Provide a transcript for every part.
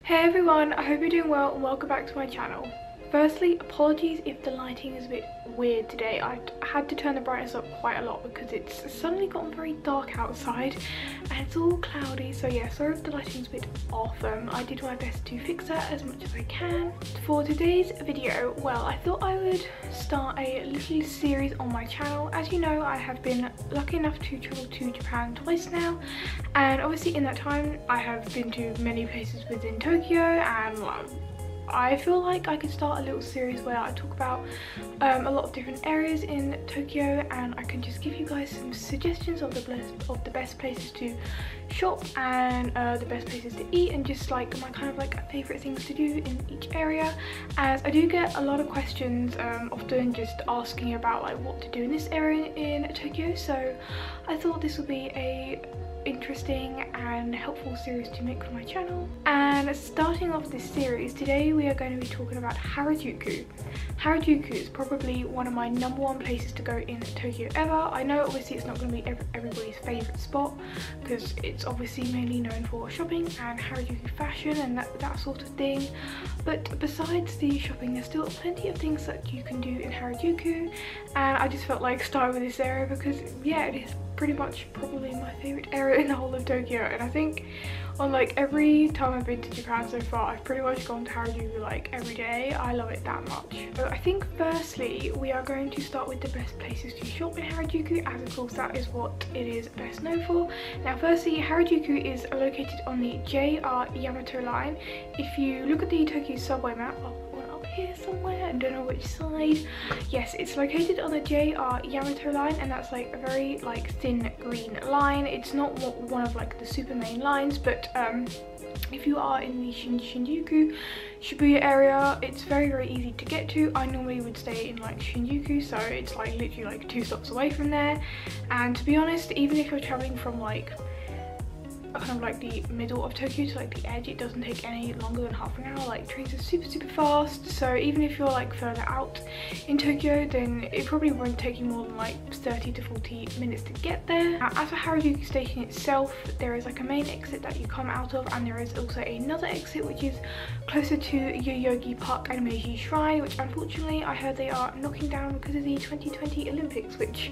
Hey everyone, I hope you're doing well and welcome back to my channel. Firstly, apologies if the lighting is a bit weird today. I had to turn the brightness up quite a lot because it's suddenly gotten very dark outside and it's all cloudy, so yeah, sorry if the lighting's a bit off. I did my best to fix that as much as I can. For today's video, well, I thought I would start a little series on my channel. As you know, I have been lucky enough to travel to Japan twice now, and obviously in that time I have been to many places within Tokyo, and I feel like I could start a little series where I talk about a lot of different areas in Tokyo, and I can just give you guys some suggestions of the best places to shop and the best places to eat, and just like my kind of like favourite things to do in each area, as I do get a lot of questions often just asking about like what to do in this area in Tokyo. So I thought this would be a interesting and helpful series to make for my channel. And starting off this series, today we are going to be talking about Harajuku. Harajuku is probably one of my #1 places to go in Tokyo ever. I know obviously it's not going to be everybody's favourite spot because it's obviously mainly known for shopping and Harajuku fashion and that sort of thing, but besides the shopping there's still plenty of things that you can do in Harajuku, and I just felt like starting with this area because yeah, it is pretty much probably my favourite area in the whole of Tokyo, and I think on like every time I've been to Japan so far I've pretty much gone to Harajuku like every day. I love it that much. So I think firstly we are going to start with the best places to shop in Harajuku, as of course that is what it is best known for. Now firstly, Harajuku is located on the JR Yamato line. If you look at the Tokyo subway map, here somewhere, I don't know which side. Yes, it's located on the JR Yamato line, and that's like a very like thin green line. It's not one of like the super main lines, but if you are in the Shinjuku, Shibuya area, it's very easy to get to. I normally would stay in like Shinjuku, so it's like literally like 2 stops away from there. And to be honest, even if you're traveling from like kind of like the middle of Tokyo to like the edge, it doesn't take any longer than half an hour. Like trains are super fast, so even if you're like further out in Tokyo, then it probably won't take you more than like 30 to 40 minutes to get there. Now, as for Harajuku station itself, there is like a main exit that you come out of, and there is also another exit which is closer to Yoyogi Park and Meiji Shrine, which unfortunately I heard they are knocking down because of the 2020 Olympics, which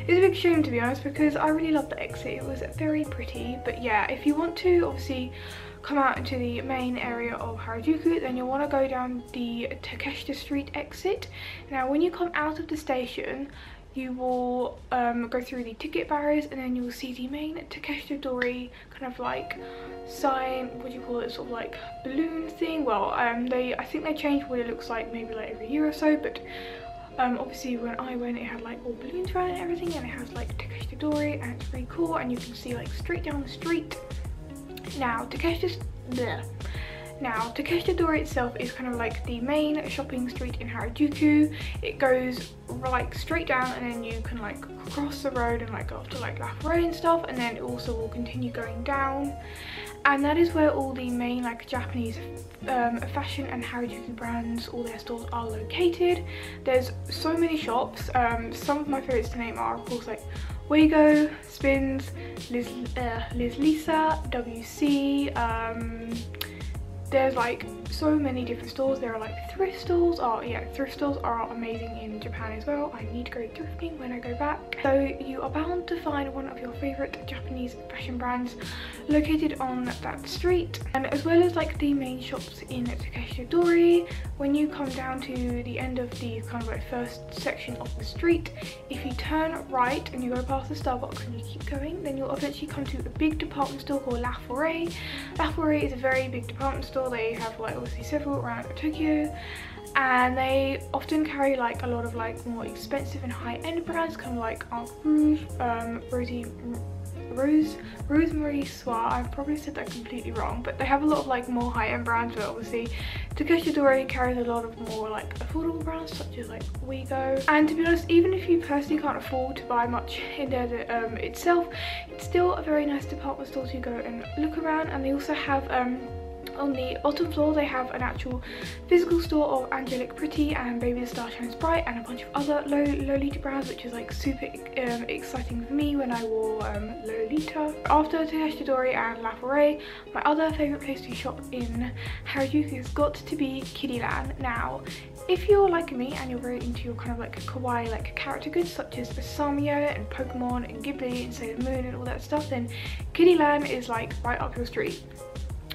is a big shame to be honest, because I really loved the exit. It was very pretty. But yeah, if you want to obviously come out into the main area of Harajuku, then you'll want to go down the Takeshita Street exit. Now when you come out of the station, you will go through the ticket barriers, and then you'll see the main Takeshita Dori kind of like sign, what do you call it, sort of like balloon thing. Well, I think they changed what it looks like maybe like every year or so, but obviously when I went it had like all balloons around and everything, and it has like Takeshita Dori, and it's really cool, and you can see like straight down the street. Now Takeshita Dori itself is kind of like the main shopping street in Harajuku. It goes like straight down, and then you can like cross the road and like go off to like Lafayette and stuff, and then it also will continue going down, and that is where all the main like Japanese fashion and Harajuku brands, all their stores are located. There's so many shops. Some of my favorites to name are of course like Weigo, Spins, Liz Lisa, WC. There's like so many different stores. There are like thrift stores. Oh yeah, thrift stores are amazing in Japan as well. I need to go thrifting when I go back. So you are bound to find one of your favorite Japanese fashion brands located on that street, and as well as like the main shops in Takeshita Dori. When you come down to the end of the kind of like first section of the street, if you turn right and you go past the Starbucks and you keep going, then you'll eventually come to a big department store called Lafayette. Lafayette is a very big department store. They have like obviously several around Tokyo, and they often carry like a lot of like more expensive and high-end brands, kind of like Aunt Rouge, Rosemary Soir. I've probably said that completely wrong, but they have a lot of like more high-end brands, but obviously Takeshita Dori carries a lot of more like affordable brands such as like Weigo. And to be honest, even if you personally can't afford to buy much in there itself, it's still a very nice department store to go and look around. And they also have On the bottom floor they have an actual physical store of Angelic Pretty and Baby the Star Shines Bright and a bunch of other Lolita brands, which is like super exciting for me when I wore Lolita. After Takeshidori and La Foray, my other favourite place to shop in Harajuku has got to be Kiddieland. Now, if you're like me and you're very into your kind of like kawaii like character goods such as Samio and Pokemon and Ghibli and Sailor Moon and all that stuff, then Kiddieland is like right up your street.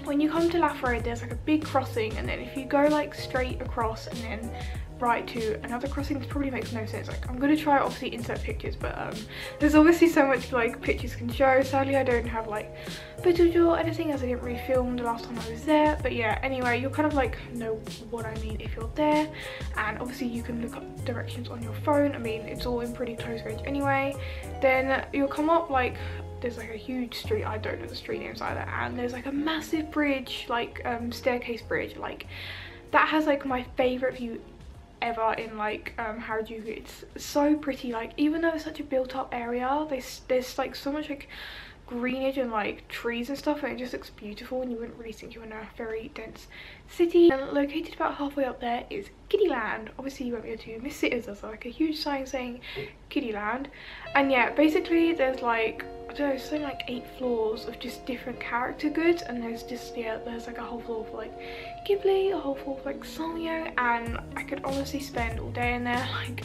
When you come to La Foray, there's like a big crossing, and then if you go like straight across and then right to another crossing, this probably makes no sense. Like, I'm gonna try obviously insert pictures, but there's obviously so much like pictures can show. Sadly I don't have like footage or anything as I didn't really film the last time I was there, but yeah, anyway, you'll kind of like know what I mean if you're there. And obviously you can look up directions on your phone. I mean, it's all in pretty close range anyway. Then you'll come up like, there's like a huge street, I don't know the street names either, and there's like a massive bridge, like staircase bridge, like that has like my favorite view ever in like Harajuku. It's so pretty, like even though it's such a built up area, there's like so much like greenage and like trees and stuff, and it just looks beautiful, and you wouldn't really think you're in a very dense city. And located about halfway up there is Kiddieland. Obviously you won't be able to miss it as there's like a huge sign saying Kiddieland. And yeah, basically there's like, I don't know, something like 8 floors of just different character goods, and there's just, yeah, there's like a whole floor for like Ghibli, a whole floor for like Sanrio, and I could honestly spend all day in there. Like,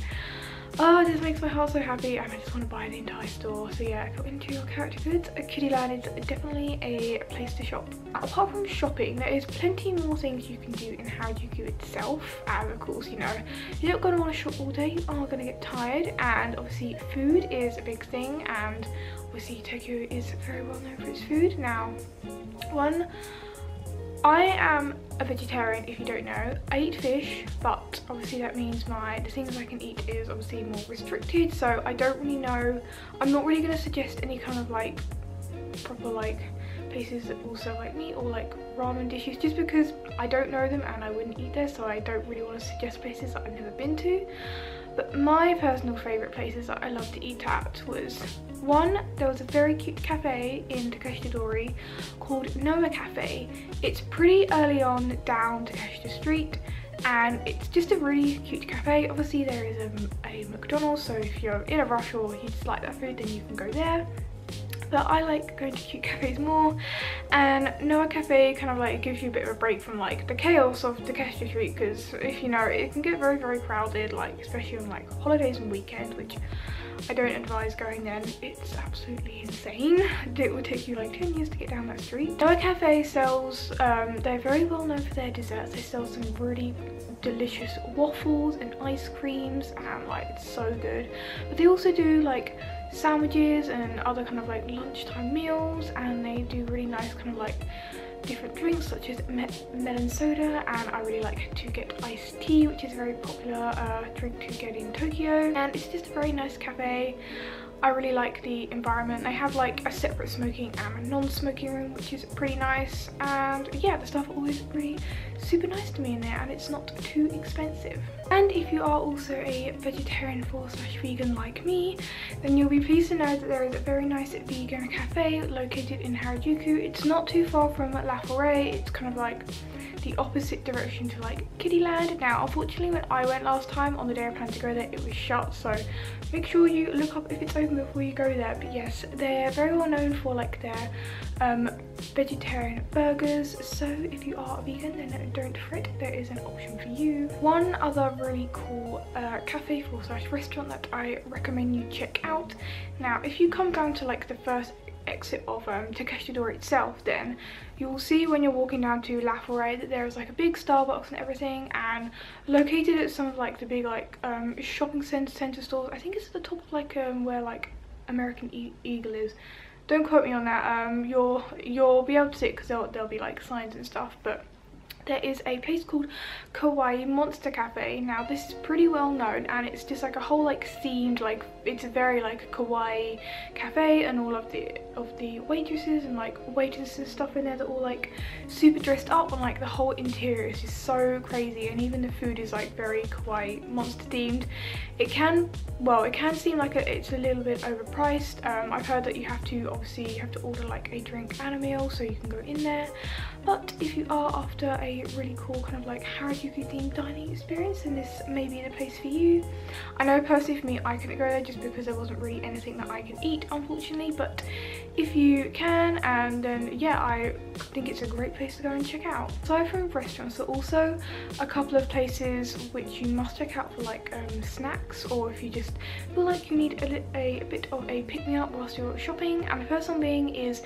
oh, it just makes my heart so happy, and I just want to buy the entire store. So yeah, if you're into your character goods, Kiddieland is definitely a place to shop. Apart from shopping, there is plenty more things you can do in Harajuku itself, and of course, you know, you're not going to want to shop all day, you are going to get tired, and obviously food is a big thing, and obviously Tokyo is very well known for its food. Now, I am a vegetarian, if you don't know. I eat fish, but obviously that means the things I can eat is obviously more restricted, so I don't really know. I'm not really going to suggest any kind of like proper like places that also like meat or like ramen dishes, just because I don't know them and I wouldn't eat there, so I don't really want to suggest places that I've never been to. But my personal favourite places that I love to eat at was, one, there was a very cute cafe in Takeshidori called Noah Cafe. It's pretty early on down Takeshita Street, and it's just a really cute cafe. Obviously there is a McDonald's, so if you're in a rush or you just like that food, then you can go there. But I like going to cute cafes more, and Noah Cafe kind of like gives you a bit of a break from like the chaos of Takeshita Street, because if you know, it can get very, very crowded, like especially on like holidays and weekends, which I don't advise going then. It's absolutely insane. It would take you like 10 years to get down that street. Noah Cafe sells, they're very well known for their desserts. They sell some really delicious waffles and ice creams, and like it's so good. But they also do like sandwiches and other kind of like lunchtime meals, and they do really nice kind of like different drinks such as melon soda, and I really like to get iced tea, which is a very popular drink to get in Tokyo. And it's just a very nice cafe. I really like the environment. They have like a separate smoking and a non-smoking room, which is pretty nice, and yeah, the stuff always really super nice to me in there, and it's not too expensive. And if you are also a vegetarian / vegan like me, then you'll be pleased to know that there is a very nice vegan cafe located in Harajuku. It's not too far from La Foray. It's kind of like the opposite direction to like Kiddieland. Now, unfortunately, when I went last time on the day I planned to go there, it was shut, so make sure you look up if it's open before you go there. But yes, they're very well known for like their vegetarian burgers, so if you are a vegan, then don't fret, there is an option for you. One other really cool cafe / restaurant that I recommend you check out. Now, if you come down to like the first exit of Takeshidori itself, then you'll see when you're walking down to La Foray that there is like a big Starbucks and everything, and located at some of like the big like shopping center stores. I think it's at the top of like where like American Eagle is. Don't quote me on that. You'll be able to see it because there'll be like signs and stuff. But there is a place called Kawaii Monster Cafe. Now, this is pretty well known, and it's just like a whole like themed, like it's a very like kawaii cafe, and all of the of the waitresses and like waiters and stuff in there that are all like super dressed up, and like the whole interior is just so crazy, and even the food is like very kawaii monster themed. It can seem like it's a little bit overpriced. I've heard that you have to order like a drink and a meal so you can go in there, but if you are after a really cool kind of like Harajuku themed dining experience, then this may be the place for you. I know personally for me, I couldn't go there just because there wasn't really anything that I could eat, unfortunately, but if you can, and then yeah, I think it's a great place to go and check out. Aside from restaurants, there are also a couple of places which you must check out for like snacks, or if you just feel like you need a bit of a pick-me-up whilst you're shopping. And the first one being is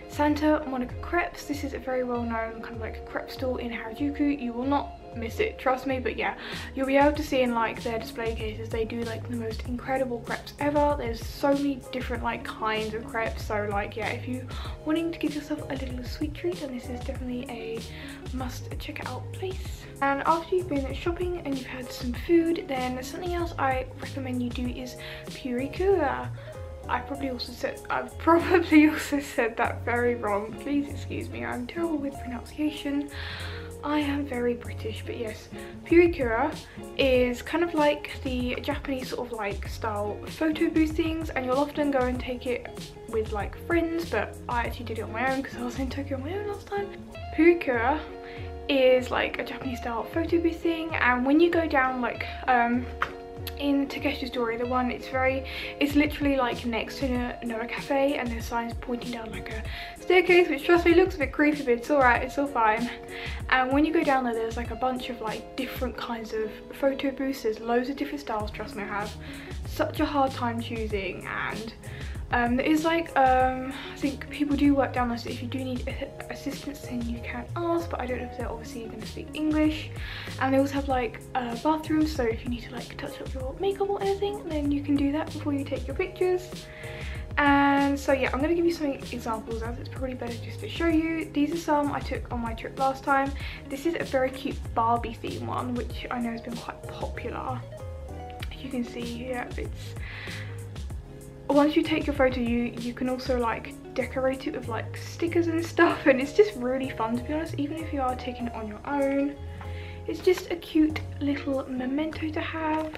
Santa Monica Crepes. This is a very well-known kind of like crepe store in Harajuku. You will not miss it, trust me. But yeah, you'll be able to see in like their display cases, they do like the most incredible crepes ever. There's so many different like kinds of crepes, so like yeah, if you're wanting to give yourself a little sweet treat, then this is definitely a must check out place. And after you've been shopping and you've had some food, then something else I recommend you do is Purikura. I've probably also said that very wrong. Please excuse me, I'm terrible with pronunciation. I am very British, but yes, Purikura is kind of like the Japanese sort of like style photo booth things, and you'll often go and take it with like friends, but I actually did it on my own because I was in Tokyo on my own last time. Purikura is like a Japanese style photo booth thing, and when you go down like in Takeshi's Story, the one, it's literally like next to a cafe, and there's signs pointing down like a staircase, which trust me looks a bit creepy, but it's alright, it's all fine. And when you go down there, there's like a bunch of like different kinds of photo booths. There's loads of different styles. Trust me, I have such a hard time choosing, and there is like I think people do work down there, so if you do need assistance then you can ask, but I don't know if they're obviously going to speak English. And they also have like bathrooms, so if you need to like touch up your makeup or anything, then you can do that before you take your pictures. And so yeah, I'm going to give you some examples, as it's probably better just to show you. These are some I took on my trip last time. This is a very cute Barbie theme one, which I know has been quite popular. You can see here, it's once you take your photo, you can also like decorate it with like stickers and stuff, and it's just really fun, to be honest, even if you are taking it on your own. It's just a cute little memento to have.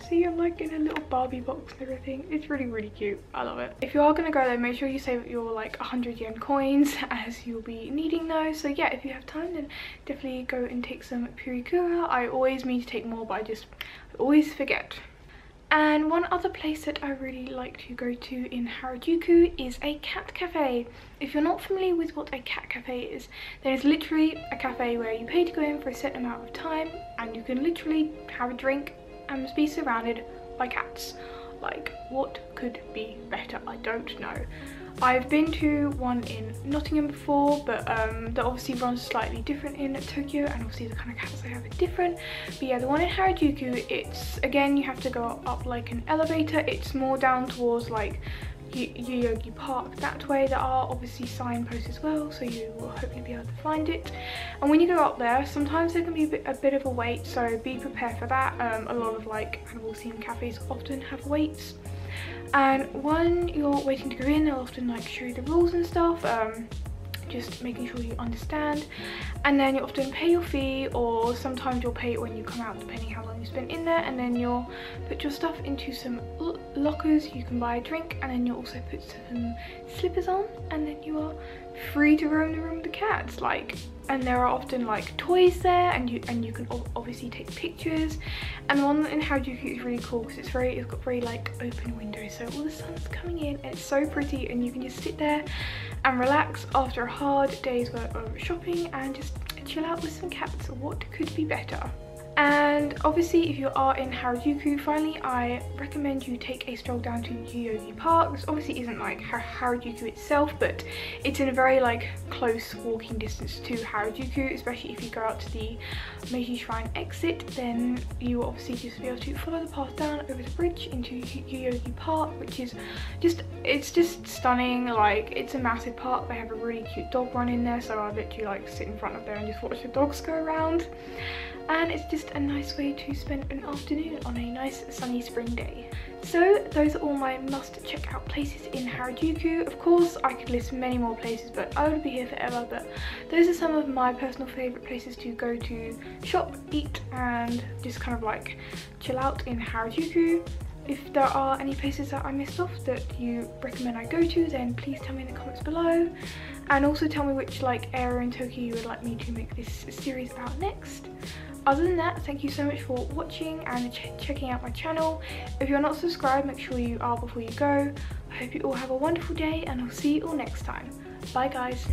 See, I'm like in a little Barbie box and everything. It's really, really cute. I love it. If you are going to go there, make sure you save your like 100 yen coins, as you'll be needing those. So yeah, if you have time, then definitely go and take some Purikura. I always mean to take more, but I always forget. And one other place that I really like to go to in Harajuku is a cat cafe. If you're not familiar with what a cat cafe is, then it's literally a cafe where you pay to go in for a set amount of time, and you can literally have a drink and be surrounded by cats. Like, what could be better? I don't know. I've been to one in Nottingham before, but that obviously runs slightly different in Tokyo, and obviously the kind of cats they have are different. But yeah, the one in Harajuku, it's, again, you have to go up like an elevator. It's more down towards like Yoyogi Park that way. There are obviously signposts as well, so you will hopefully be able to find it. And when you go up there, sometimes there can be a bit of a wait, so be prepared for that. A lot of like animal themed cafes often have waits. And when you're waiting to go in, they'll often like show you the rules and stuff, just making sure you understand. And then you often pay your fee, or sometimes you'll pay it when you come out, depending how long you spend in there. And then you'll put your stuff into some lockers, you can buy a drink, and then you'll also put some slippers on, and then you are free to roam the room with the cats. Like, and there are often like toys there, and you can obviously take pictures. And the one in Harajuku is really cool because it's got very like open windows, so all the sun's coming in, and it's so pretty, and you can just sit there and relax after a hard day's work of shopping and just chill out with some cats. What could be better? And obviously, if you are in Harajuku, finally, I recommend you take a stroll down to Yoyogi Park. This obviously isn't like Harajuku itself, but it's in a very like close walking distance to Harajuku, especially if you go out to the Meiji Shrine exit. Then you will obviously just be able to follow the path down over the bridge into Yoyogi Park, which is it's just stunning. Like, it's a massive park. They have a really cute dog run in there, so I literally like sit in front of there and just watch the dogs go around. And it's just just a nice way to spend an afternoon on a nice sunny spring day. So those are all my must check out places in Harajuku. Of course I could list many more places, but I would be here forever, but those are some of my personal favourite places to go to shop, eat and just kind of like chill out in Harajuku. If there are any places that I missed off that you recommend I go to, then please tell me in the comments below, and also tell me which like area in Tokyo you would like me to make this series about next. Other than that, thank you so much for watching and checking out my channel. If you're not subscribed, make sure you are before you go. I hope you all have a wonderful day, and I'll see you all next time. Bye guys.